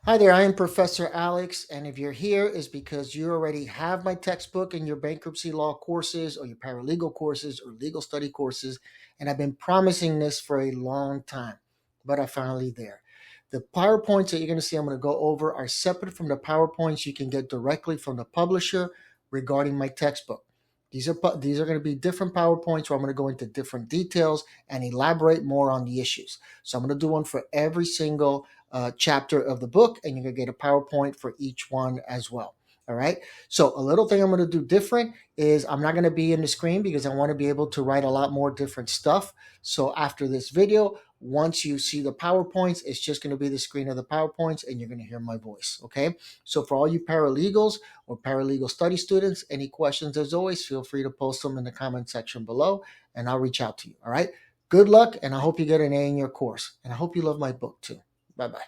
Hi there, I am Professor Alex, and if you're here, is because you already have my textbook in your bankruptcy law courses or your paralegal courses or legal study courses, and I've been promising this for a long time, but I'm finally there. The PowerPoints that you're going to see I'm going to go over are separate from the PowerPoints you can get directly from the publisher regarding my textbook. These are going to be different PowerPoints where I'm going to go into different details and elaborate more on the issues. So I'm going to do one for every single chapter of the book, and you're going to get a PowerPoint for each one as well. All right. So a little thing I'm going to do different is I'm not going to be in the screen because I want to be able to write a lot more different stuff. So after this video, once you see the PowerPoints, it's just going to be the screen of the PowerPoints and you're going to hear my voice. Okay. So for all you paralegals or paralegal study students, any questions, as always, feel free to post them in the comment section below and I'll reach out to you. All right. Good luck, and I hope you get an A in your course. And I hope you love my book too. Bye-bye.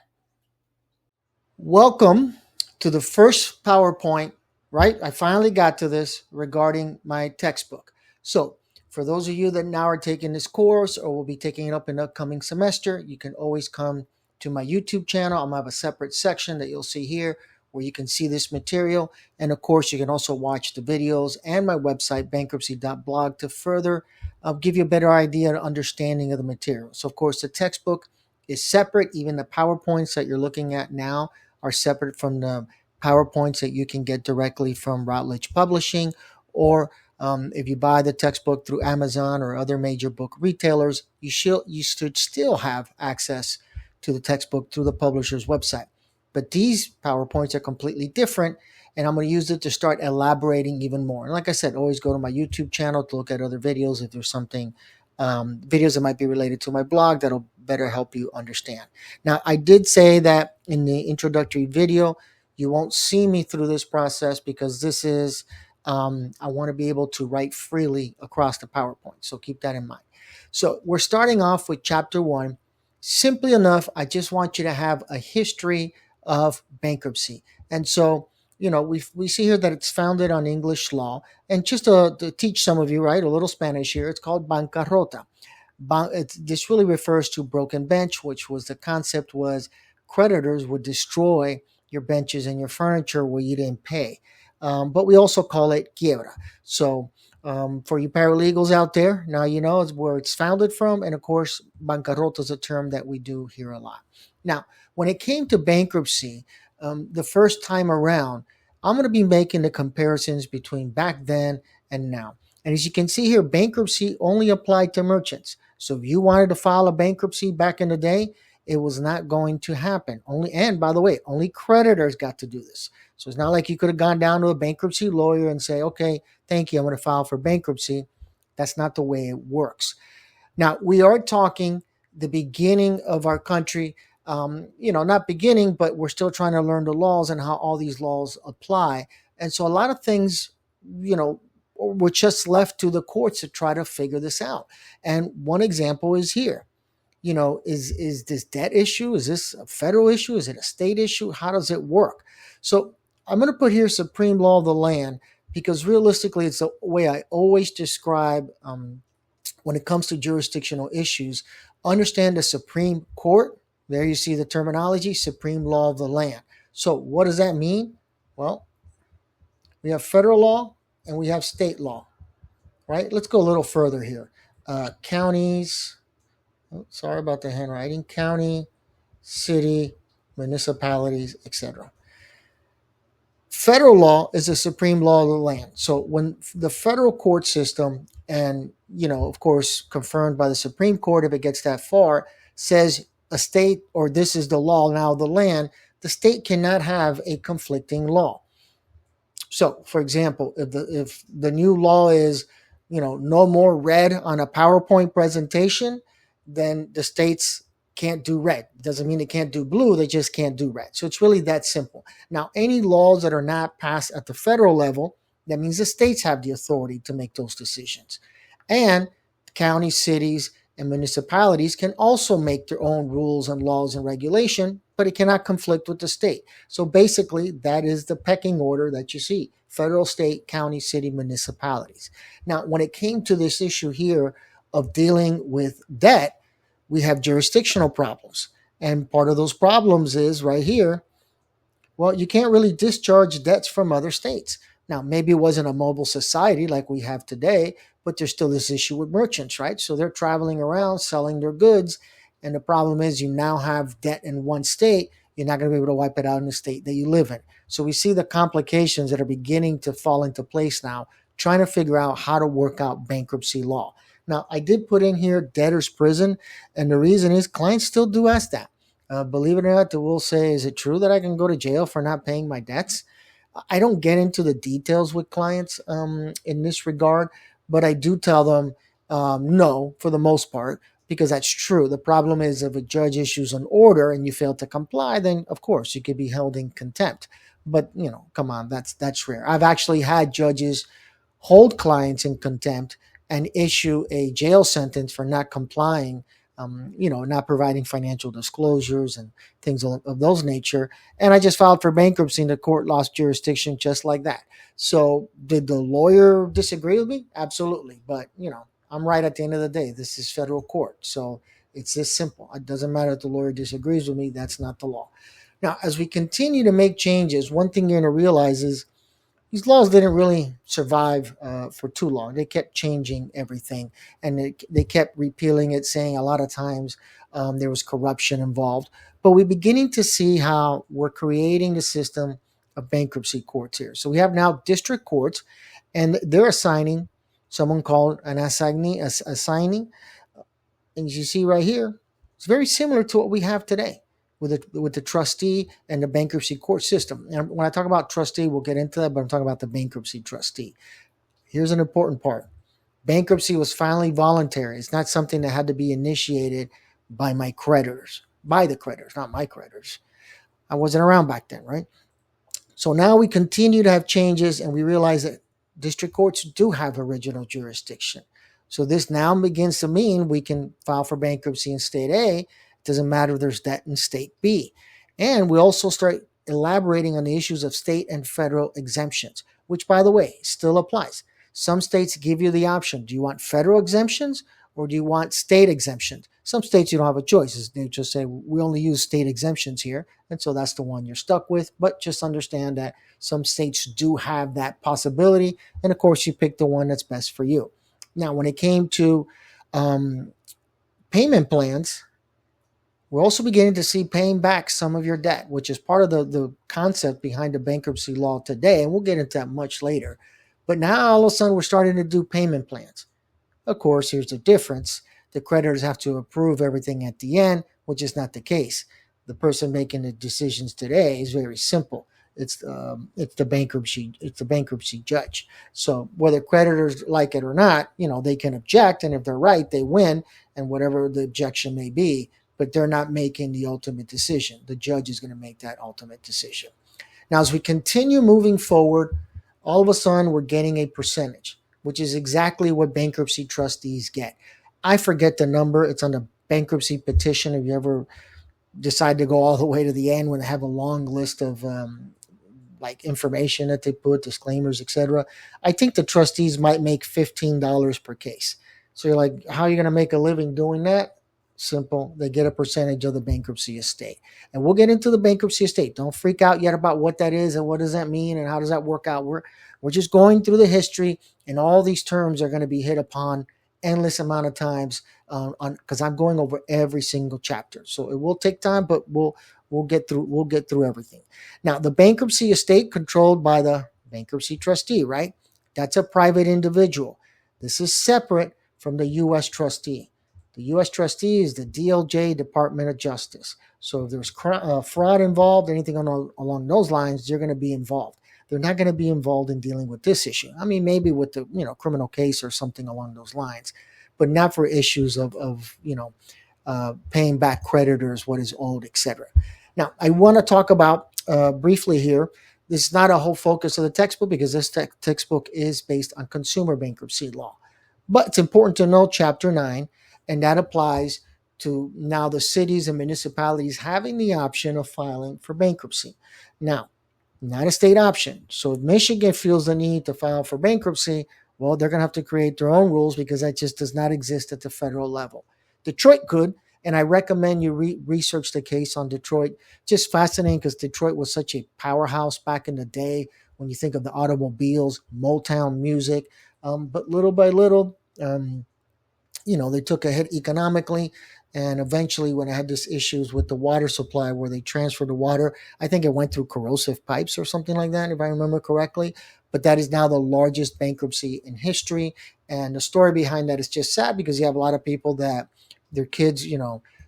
Welcome to the first PowerPoint, right? I finally got to this regarding my textbook. So for those of you that now are taking this course or will be taking it up in the upcoming semester, you can always come to my YouTube channel. I'm going to have a separate section that you'll see here where you can see this material. And of course, you can also watch the videos and my website, Bankruptcy.blog, to further give you a better idea and understanding of the material. So of course, the textbook is separate. Even the PowerPoints that you're looking at now are separate from the PowerPoints that you can get directly from Routledge Publishing, or if you buy the textbook through Amazon or other major book retailers, you should still have access to the textbook through the publisher's website. But these PowerPoints are completely different, and I'm going to use it to start elaborating even more. And like I said, always go to my YouTube channel to look at other videos if there's something, videos that might be related to my blog that'll better help you understand. Now, I did say that in the introductory video, you won't see me through this process because this is, I want to be able to write freely across the PowerPoint. So keep that in mind. So we're starting off with chapter 1. Simply enough, I just want you to have a history of bankruptcy. And so, we see here that it's founded on English law. And just to teach some of you, right, a little Spanish here, it's called bancarrota. This really refers to broken bench, which was the concept was creditors would destroy your benches and your furniture where you didn't pay. But we also call it quiebra. So for you paralegals out there, now you know it's where it's founded from. And of course, bancarrota is a term that we do hear a lot. Now, when it came to bankruptcy, the first time around, I'm going to be making the comparisons between back then and now. And as you can see here, bankruptcy only applied to merchants. So if you wanted to file a bankruptcy back in the day, it was not going to happen. And by the way, only creditors got to do this. So it's not like you could have gone down to a bankruptcy lawyer and say, okay, thank you, I'm going to file for bankruptcy. That's not the way it works. Now, we are talking the beginning of our country, not beginning, but we're still trying to learn the laws and how all these laws apply. And so a lot of things, were just left to the courts to try to figure this out. And one example is here. Is this debt issue? Is this a federal issue? Is it a state issue? How does it work? So I'm going to put here supreme law of the land because realistically, it's the way I always describe when it comes to jurisdictional issues. Understand the Supreme Court. There you see the terminology, supreme law of the land. So what does that mean? Well, we have federal law and we have state law, right? Let's go a little further here. Counties, sorry about the handwriting, county, city, municipalities, etc. Federal law is the supreme law of the land. So when the federal court system, and of course confirmed by the Supreme Court if it gets that far, says a state or this is the law now of the land, the state cannot have a conflicting law. So, for example, if the new law is, no more red on a PowerPoint presentation, then the states can't do red. It doesn't mean they can't do blue, they just can't do red. So it's really that simple. Now, any laws that are not passed at the federal level, that means the states have the authority to make those decisions. And counties, cities, and municipalities can also make their own rules and laws and regulation, but it cannot conflict with the state. So basically, that is the pecking order that you see: federal, state, county, city, municipalities. Now, when it came to this issue here of dealing with debt, we have jurisdictional problems. And part of those problems is right here, Well, you can't really discharge debts from other states. Now, maybe it wasn't a mobile society like we have today, but there's still this issue with merchants, right? So they're traveling around selling their goods. And the problem is you now have debt in one state. You're not going to be able to wipe it out in the state that you live in. So we see the complications that are beginning to fall into place now, trying to figure out how to work out bankruptcy law. Now, I did put in here debtor's prison, and the reason is clients still do ask that. Believe it or not, they will say, is it true that I can go to jail for not paying my debts? I don't get into the details with clients in this regard, but I do tell them no for the most part, because that's true. The problem is if a judge issues an order and you fail to comply, then of course you could be held in contempt. But come on, that's rare. I've actually had judges hold clients in contempt and issue a jail sentence for not complying, not providing financial disclosures and things of those nature. And I just filed for bankruptcy and the court lost jurisdiction just like that. So did the lawyer disagree with me? Absolutely. But, I'm right at the end of the day. This is federal court. So it's this simple. It doesn't matter if the lawyer disagrees with me. That's not the law. Now, as we continue to make changes, one thing you're going to realize is these laws didn't really survive for too long. They kept changing everything, and they kept repealing it, saying a lot of times there was corruption involved. But we're beginning to see how we're creating the system of bankruptcy courts here. So we have now district courts, and they're assigning someone called an assignee, assigning. And as you see right here, it's very similar to what we have today with the trustee and the bankruptcy court system. And when I talk about trustee, we'll get into that, but I'm talking about the bankruptcy trustee. Here's an important part. Bankruptcy was finally voluntary. It's not something that had to be initiated by the creditors, not my creditors. I wasn't around back then, right? So now we continue to have changes, and we realize that district courts do have original jurisdiction. So this now begins to mean we can file for bankruptcy in state A. It doesn't matter if there's debt in state B. And we also start elaborating on the issues of state and federal exemptions, which, by the way, still applies. Some states give you the option. Do you want federal exemptions or do you want state exemptions? Some states you don't have a choice. They just say, we only use state exemptions here. And so that's the one you're stuck with. But just understand that some states do have that possibility. And of course, you pick the one that's best for you. Now, when it came to payment plans, we're also beginning to see paying back some of your debt, which is part of the concept behind the bankruptcy law today. And we'll get into that much later. But now all of a sudden we're starting to do payment plans. Of course, here's the difference. The creditors have to approve everything at the end, which is not the case. The person making the decisions today is very simple. It's the bankruptcy judge. So whether creditors like it or not, they can object, and if they're right, they win, and whatever the objection may be. But they're not making the ultimate decision. The judge is going to make that ultimate decision. Now, as we continue moving forward, all of a sudden we're getting a percentage, which is exactly what bankruptcy trustees get. I forget the number. It's on the bankruptcy petition. If you ever decide to go all the way to the end when they have a long list of information that they put, disclaimers, etc. I think the trustees might make $15 per case. So you're like, how are you going to make a living doing that? Simple. They get a percentage of the bankruptcy estate. And we'll get into the bankruptcy estate. Don't freak out yet about what that is and what does that mean and how does that work out. We're just going through the history, and all these terms are going to be hit upon endless amount of times because I'm going over every single chapter. So it will take time, but we'll get through everything. Now, the bankruptcy estate controlled by the bankruptcy trustee, right? That's a private individual. This is separate from the U.S. trustee. The U.S. trustee is the DOJ, Department of Justice. So if there's fraud involved, anything along those lines, they're going to be involved. They're not going to be involved in dealing with this issue. I mean, maybe with the criminal case or something along those lines, but not for issues of paying back creditors, what is owed, etc. Now, I want to talk about briefly here. This is not a whole focus of the textbook because this textbook is based on consumer bankruptcy law. But it's important to know Chapter 9, and that applies to now the cities and municipalities having the option of filing for bankruptcy. Now, not a state option. So if Michigan feels the need to file for bankruptcy, well, they're going to have to create their own rules because that just does not exist at the federal level. Detroit could, And I recommend you research the case on Detroit. Just fascinating because Detroit was such a powerhouse back in the day when you think of the automobiles, Motown music. But little by little, they took a hit economically. And eventually, when I had this issues with the water supply where they transferred the water, I think it went through corrosive pipes or something like that, if I remember correctly. But that is now the largest bankruptcy in history. And the story behind that is just sad because you have a lot of people that their kids,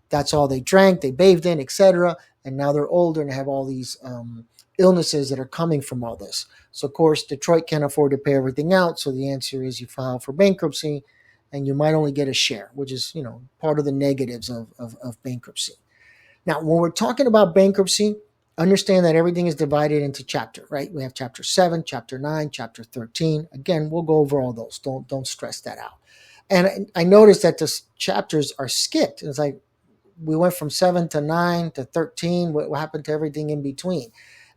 that's all they drank, they bathed in, etc. And now they're older and have all these illnesses that are coming from all this. So, of course, Detroit can't afford to pay everything out. So the answer is you file for bankruptcy and you might only get a share, which is, part of the negatives of bankruptcy. Now, when we're talking about bankruptcy, understand that everything is divided into chapter, right? We have chapter 7, chapter 9, chapter 13. Again, we'll go over all those. Don't stress that out. And I noticed that the chapters are skipped. It's like we went from 7 to 9 to 13. What happened to everything in between?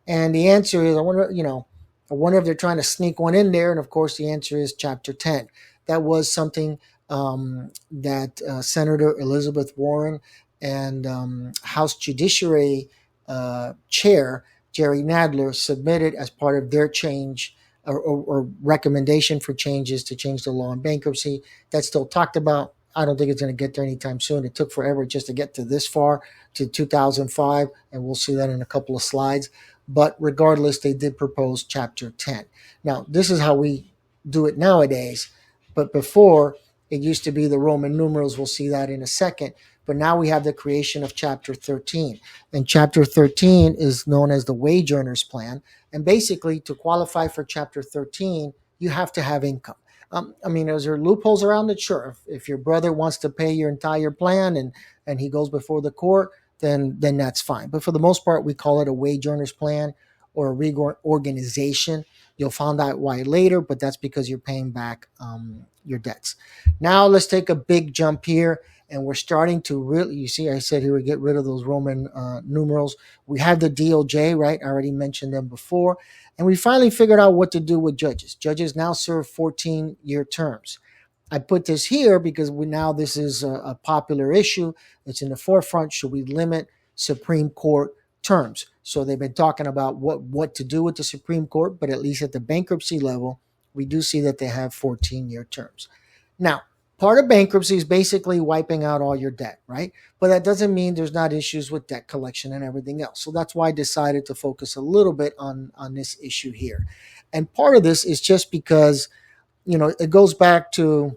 And the answer is, I wonder if they're trying to sneak one in there. And of course, the answer is chapter 10. That was something that Senator Elizabeth Warren and House Judiciary Chair Jerry Nadler submitted as part of their change or recommendation for changes to change the law in bankruptcy. That's still talked about. I don't think it's going to get there anytime soon. It took forever just to get to this far, to 2005, and we'll see that in a couple of slides. But regardless, they did propose Chapter 10. Now, this is how we do it nowadays. But before, it used to be the Roman numerals. We'll see that in a second. But now we have the creation of Chapter 13. And Chapter 13 is known as the Wage Earners Plan. And basically, to qualify for Chapter 13, you have to have income. Is there loopholes around it? Sure. If your brother wants to pay your entire plan and he goes before the court, then that's fine. But for the most part, we call it a Wage Earners Plan or a reorganization. You'll find out why later, but that's because you're paying back your debts. Now let's take a big jump here, and we're starting to really, you see, I said here we get rid of those Roman numerals. We have the DOJ, right? I already mentioned them before. And we finally figured out what to do with judges. Judges now serve 14-year terms. I put this here because now this is a popular issue. It's in the forefront. Should we limit Supreme Court terms? So they've been talking about what to do with the Supreme Court, but at least at the bankruptcy level, we do see that they have 14-year terms. Now, part of bankruptcy is basically wiping out all your debt, right? But that doesn't mean there's not issues with debt collection and everything else. So that's why I decided to focus a little bit on this issue here. And part of this is just because, it goes back to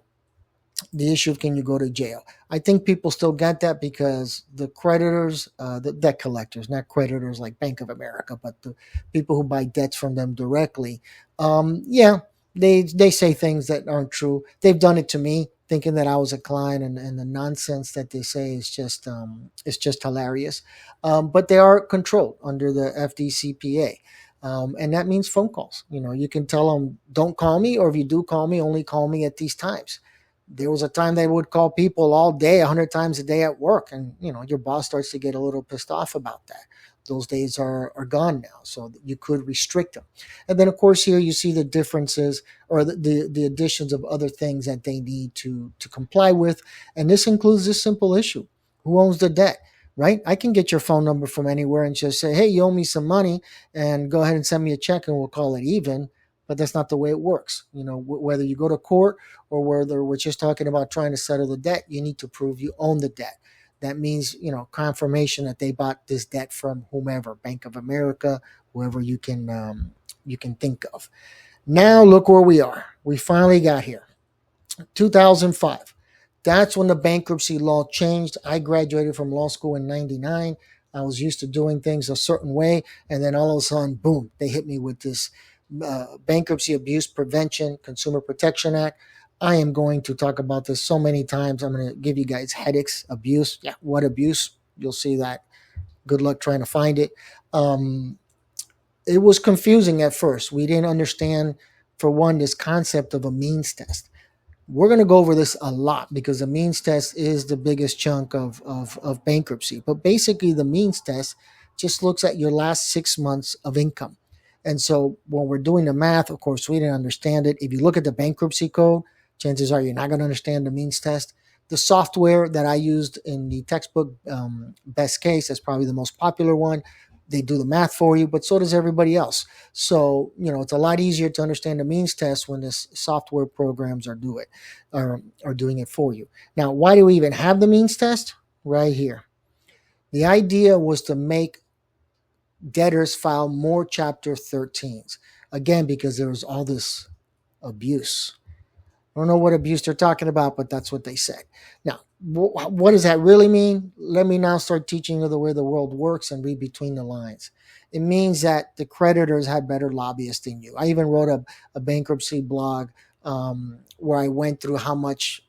the issue of can you go to jail. I think people still get that because the creditors, the debt collectors, not creditors like Bank of America, but the people who buy debts from them directly, they say things that aren't true. They've done it to me, thinking that I was a client, and the nonsense that they say is just hilarious. But they are controlled under the FDCPA. And that means phone calls. You can tell them, don't call me, or if you do call me, only call me at these times. There was a time they would call people all day, 100 times a day at work. And, your boss starts to get a little pissed off about that. Those days are gone now, so you could restrict them. And then, of course, here you see the differences or the additions of other things that they need to comply with. And this includes this simple issue. Who owns the debt, right? I can get your phone number from anywhere and just say, hey, you owe me some money, and go ahead and send me a check and we'll call it even. But that's not the way it works. Whether you go to court or whether we're just talking about trying to settle the debt, you need to prove you own the debt. That means, confirmation that they bought this debt from whomever, Bank of America, whoever you can think of. Now look where we are. We finally got here. 2005. That's when the bankruptcy law changed. I graduated from law school in 99. I was used to doing things a certain way. And then all of a sudden, boom, they hit me with this Bankruptcy Abuse Prevention Consumer Protection Act. I am going to talk about this so many times. I'm going to give you guys headaches. Abuse. Yeah, what abuse? You'll see that. Good luck trying to find it. It was confusing at first. We didn't understand, for one, this concept of a means test. We're going to go over this a lot because the means test is the biggest chunk of bankruptcy. But basically, the means test just looks at your last 6 months of income. And so when we're doing the math, of course, we didn't understand it. If you look at the bankruptcy code, chances are you're not going to understand the means test The software that I used in the textbook, best case, that's probably the most popular one. They do the math for you, but so does everybody else. So, it's a lot easier to understand the means test when the software programs are doing it for you. Now, why do we even have the means test? Right here. The idea was to make debtors file more Chapter 13s. Again, because there was all this abuse. I don't know what abuse they're talking about, but that's what they said. Now, what does that really mean? Let me now start teaching you the way the world works and read between the lines. It means that the creditors had better lobbyists than you. I even wrote a bankruptcy blog where I went through how much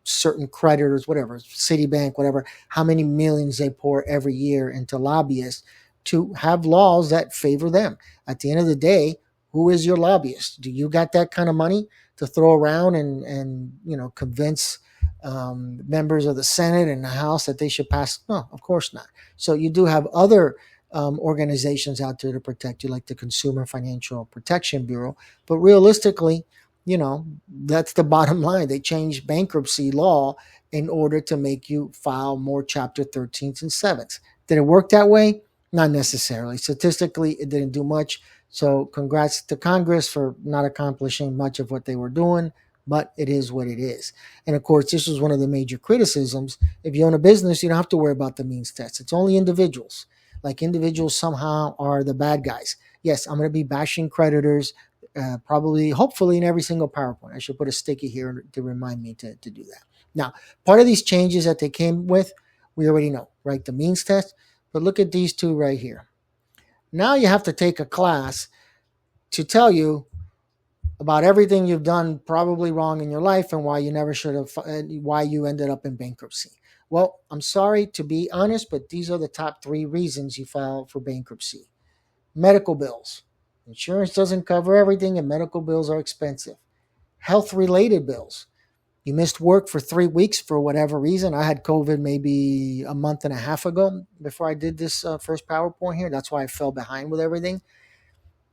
certain creditors, whatever, Citibank, whatever, how many millions they pour every year into lobbyists to have laws that favor them. At the end of the day, who is your lobbyist? Do you got that kind of money to throw around and convince members of the Senate and the House that they should pass? No, of course not. So you do have other organizations out there to protect you, like the Consumer Financial Protection Bureau. But realistically, that's the bottom line. They changed bankruptcy law in order to make you file more Chapter 13s and 7s. Did it work that way? Not necessarily. Statistically, it didn't do much. So congrats to Congress for not accomplishing much of what they were doing, but it is what it is. And of course, this was one of the major criticisms. If you own a business, you don't have to worry about the means test. It's only individuals. Like individuals somehow are the bad guys. Yes, I'm going to be bashing creditors, probably, hopefully in every single PowerPoint. I should put a sticky here to remind me to do that. Now, part of these changes that they came with, we already know, right? The means test. But look at these two right here. Now you have to take a class to tell you about everything you've done probably wrong in your life and why you never should have, why you ended up in bankruptcy. Well, I'm sorry to be honest, but these are the top 3 reasons you file for bankruptcy. Medical bills. Insurance doesn't cover everything, and medical bills are expensive. Health-related bills. You missed work for 3 weeks for whatever reason. I had COVID maybe a month and a half ago before I did this first PowerPoint here. That's why I fell behind with everything.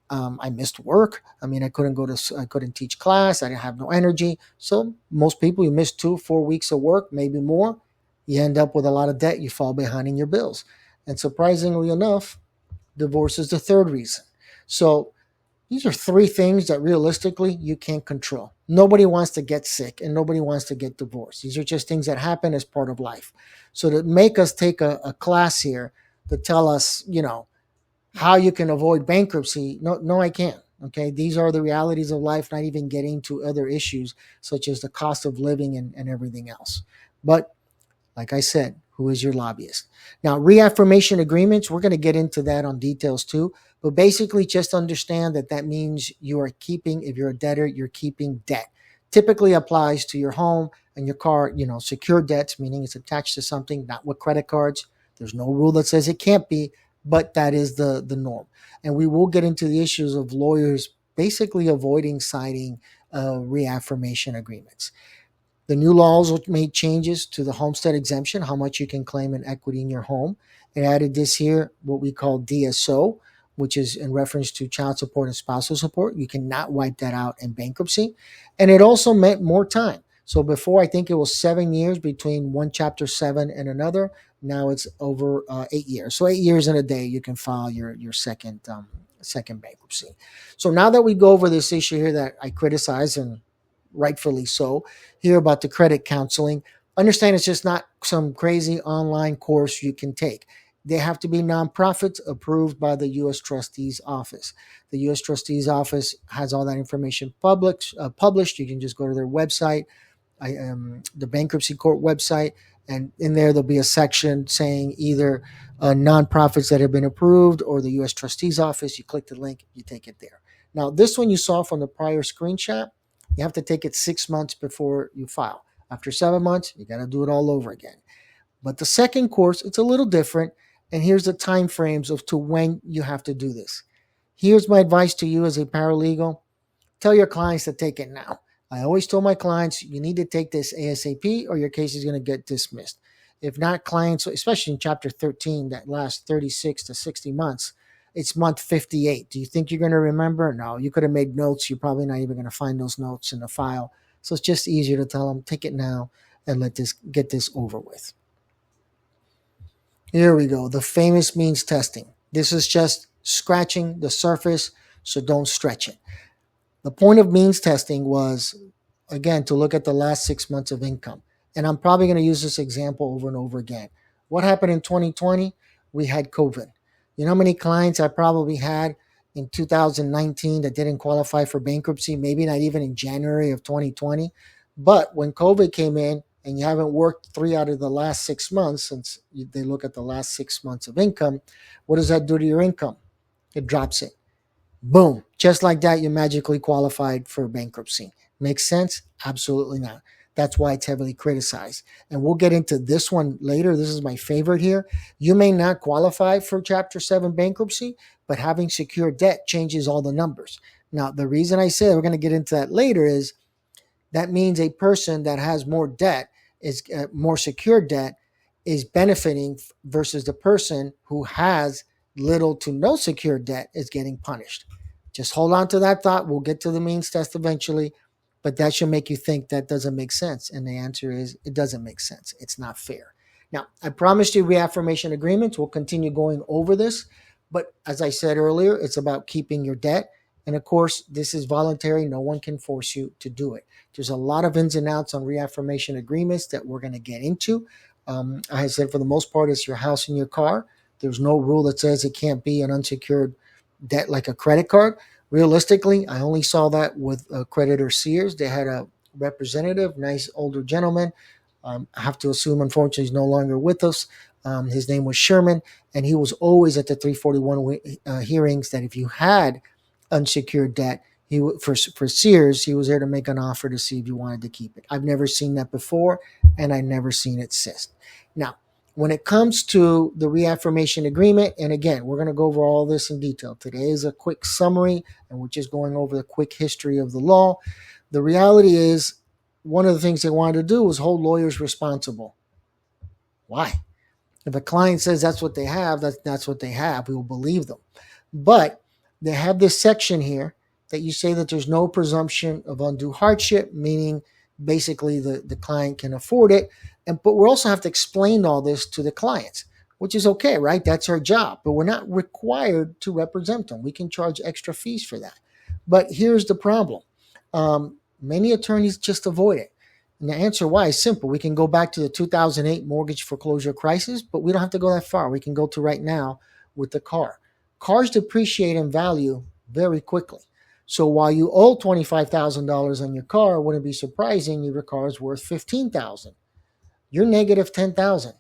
I missed work. I mean, I couldn't teach class. I didn't have no energy. So most people, you miss 2-4 weeks of work, maybe more. You end up with a lot of debt. You fall behind in your bills. And surprisingly enough, divorce is the 3rd reason. So these are 3 things that realistically you can't control. Nobody wants to get sick and nobody wants to get divorced. These are just things that happen as part of life. So to make us take a class here to tell us, how you can avoid bankruptcy, no, I can't. Okay, these are the realities of life, not even getting to other issues such as the cost of living and everything else. But like I said, who is your lobbyist? Now, reaffirmation agreements, we're going to get into that on details too. But basically, just understand that means you are keeping, if you're a debtor, you're keeping debt. Typically applies to your home and your car, secure debts, meaning it's attached to something, not with credit cards. There's no rule that says it can't be, but that is the norm. And we will get into the issues of lawyers basically avoiding signing reaffirmation agreements. The new laws made changes to the homestead exemption, how much you can claim in equity in your home. It added this here, what we call DSO, which is in reference to child support and spousal support. You cannot wipe that out in bankruptcy. And it also meant more time. So before, I think it was 7 years between one Chapter 7 and another. Now it's over 8 years. So 8 years and a day, you can file your second bankruptcy. So now that we go over this issue here that I criticize, and rightfully so, here about the credit counseling, understand it's just not some crazy online course you can take. They have to be nonprofits approved by the U.S. Trustees Office. The U.S. Trustees Office has all that information published. You can just go to their website, the bankruptcy court website, and in there there'll be a section saying either nonprofits that have been approved or the U.S. Trustees Office. You click the link, you take it there. Now, this one you saw from the prior screenshot, you have to take it 6 months before you file. After 7 months, you got to do it all over again. But the second course, it's a little different. And here's the time frames of to when you have to do this. Here's my advice to you as a paralegal. Tell your clients to take it now. I always tell my clients, you need to take this ASAP or your case is going to get dismissed. If not, clients, especially in Chapter 13, that lasts 36 to 60 months, it's month 58. Do you think you're going to remember? No, you could have made notes. You're probably not even going to find those notes in the file. So it's just easier to tell them, take it now and get this over with. Here we go. The famous means testing. This is just scratching the surface, so don't stretch it. The point of means testing was, again, to look at the last 6 months of income. And I'm probably going to use this example over and over again. What happened in 2020? We had COVID. You know how many clients I probably had in 2019 that didn't qualify for bankruptcy, maybe not even in January of 2020. But when COVID came in and you haven't worked 3 out of the last 6 months, since they look at the last 6 months of income, what does that do to your income? It drops it. Boom. Just like that, you magically qualified for bankruptcy. Makes sense? Absolutely not. That's why it's heavily criticized. And we'll get into this one later. This is my favorite here. You may not qualify for Chapter 7 bankruptcy, but having secure debt changes all the numbers. Now, the reason I say we're going to get into that later is that means a person that has more debt, is more secure debt, is benefiting versus the person who has little to no secure debt is getting punished. Just hold on to that thought. We'll get to the means test eventually, but that should make you think that doesn't make sense. And the answer is it doesn't make sense. It's not fair. Now, I promised you reaffirmation agreements. We'll continue going over this, but as I said earlier, it's about keeping your debt. And of course, this is voluntary. No one can force you to do it. There's a lot of ins and outs on reaffirmation agreements that we're going to get into. I said for the most part, it's your house and your car. There's no rule that says it can't be an unsecured debt like a credit card. Realistically, I only saw that with Creditor Sears. They had a representative, nice older gentleman. I have to assume, unfortunately, he's no longer with us. His name was Sherman, and he was always at the 341 hearings that if you had unsecured debt, for Sears, he was there to make an offer to see if you wanted to keep it. I've never seen that before, and I've never seen it since. Now, when it comes to the reaffirmation agreement, and again, we're going to go over all this in detail. Today is a quick summary, and we're just going over the quick history of the law. The reality is, one of the things they wanted to do was hold lawyers responsible. Why? If a client says that's what they have, that's what they have. We will believe them. But they have this section here that you say that there's no presumption of undue hardship, meaning basically the client can afford it. But we also have to explain all this to the clients, which is okay, right? That's our job. But we're not required to represent them. We can charge extra fees for that. But here's the problem. Many attorneys just avoid it. And the answer why is simple. We can go back to the 2008 mortgage foreclosure crisis, but we don't have to go that far. We can go to right now with the car. Cars depreciate in value very quickly. So while you owe $25,000 on your car, it wouldn't be surprising if your car is worth $15,000. You're negative $10,000.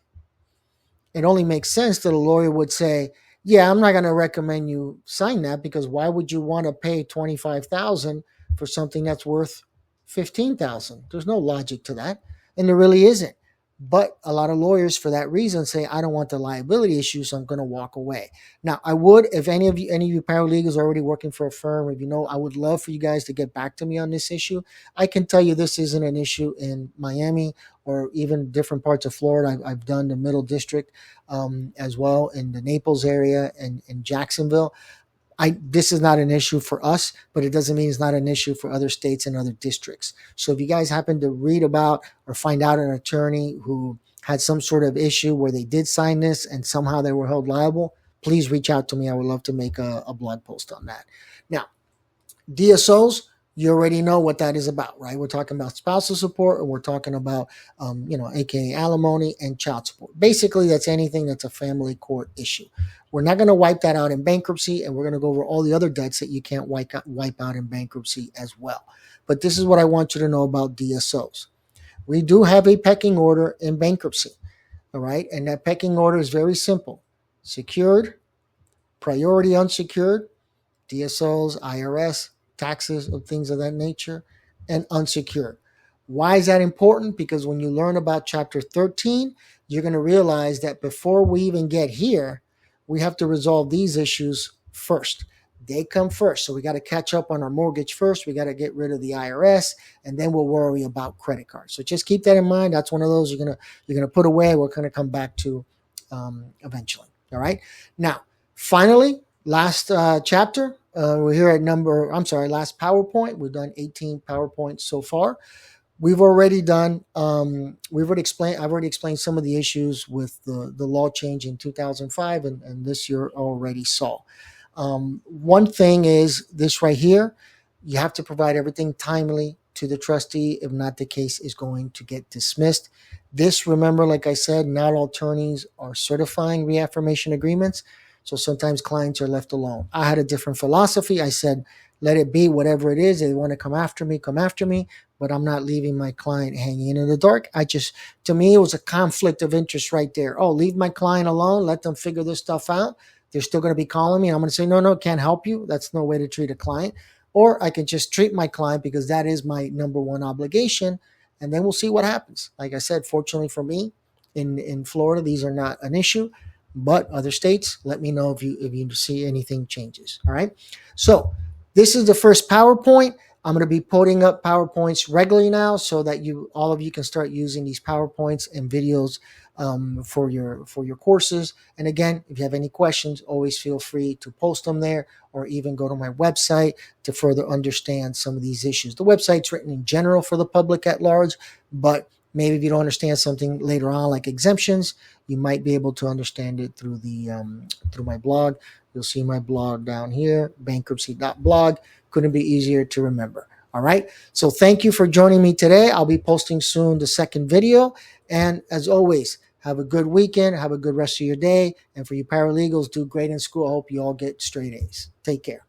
It only makes sense that a lawyer would say, yeah, I'm not going to recommend you sign that because why would you want to pay $25,000 for something that's worth $15,000? There's no logic to that, and there really isn't. But a lot of lawyers, for that reason, say, I don't want the liability issue, so I'm going to walk away. Now, I would, if any of you paralegals are already working for a firm, if you know, I would love for you guys to get back to me on this issue. I can tell you this isn't an issue in Miami or even different parts of Florida. I've done the Middle District as well, in the Naples area and in Jacksonville. This is not an issue for us, but it doesn't mean it's not an issue for other states and other districts. So if you guys happen to read about or find out an attorney who had some sort of issue where they did sign this and somehow they were held liable, please reach out to me. I would love to make a blog post on that. Now, DSOs, you already know what that is about, right? We're talking about spousal support, and we're talking about, AKA alimony and child support. Basically, that's anything that's a family court issue. We're not going to wipe that out in bankruptcy, and we're going to go over all the other debts that you can't wipe out in bankruptcy as well. But this is what I want you to know about DSOs. We do have a pecking order in bankruptcy, all right? And that pecking order is very simple. Secured, priority unsecured, DSOs, IRS, taxes, of things of that nature, and unsecured. Why is that important? Because when you learn about Chapter 13, you're going to realize that before we even get here, we have to resolve these issues first. They come first. So we got to catch up on our mortgage first. We got to get rid of the IRS, and then we'll worry about credit cards. So just keep that in mind. That's one of those you're gonna put away. We're going to come back to eventually. All right. Now, finally, last chapter. We're here at last PowerPoint. We've done 18 PowerPoints so far. we've already done. We've already explained. I've already explained some of the issues with the law change in 2005, and this year already saw. One thing is this right here: you have to provide everything timely to the trustee. If not, the case is going to get dismissed. This, remember, like I said, not all attorneys are certifying reaffirmation agreements, so sometimes clients are left alone. I had a different philosophy. I said, let it be whatever it is. They want to come after me, come after me, but I'm not leaving my client hanging in the dark. To me, it was a conflict of interest right there. Oh, leave my client alone. Let them figure this stuff out. They're still going to be calling me. I'm going to say, no, can't help you. That's no way to treat a client. Or I can just treat my client because that is my number one obligation. And then we'll see what happens. Like I said, fortunately for me, in Florida, these are not an issue. But other states, let me know if you see anything changes. All right. So this is the first PowerPoint. I'm going to be putting up PowerPoints regularly now so that all of you can start using these PowerPoints and videos for your courses. And again, if you have any questions, always feel free to post them there or even go to my website to further understand some of these issues. The website's written in general for the public at large, but maybe if you don't understand something later on, like exemptions, you might be able to understand it through my blog. You'll see my blog down here, Bankruptcy.blog. Couldn't be easier to remember. All right. So thank you for joining me today. I'll be posting soon the second video. And as always, have a good weekend. Have a good rest of your day. And for you paralegals, do great in school. I hope you all get straight A's. Take care.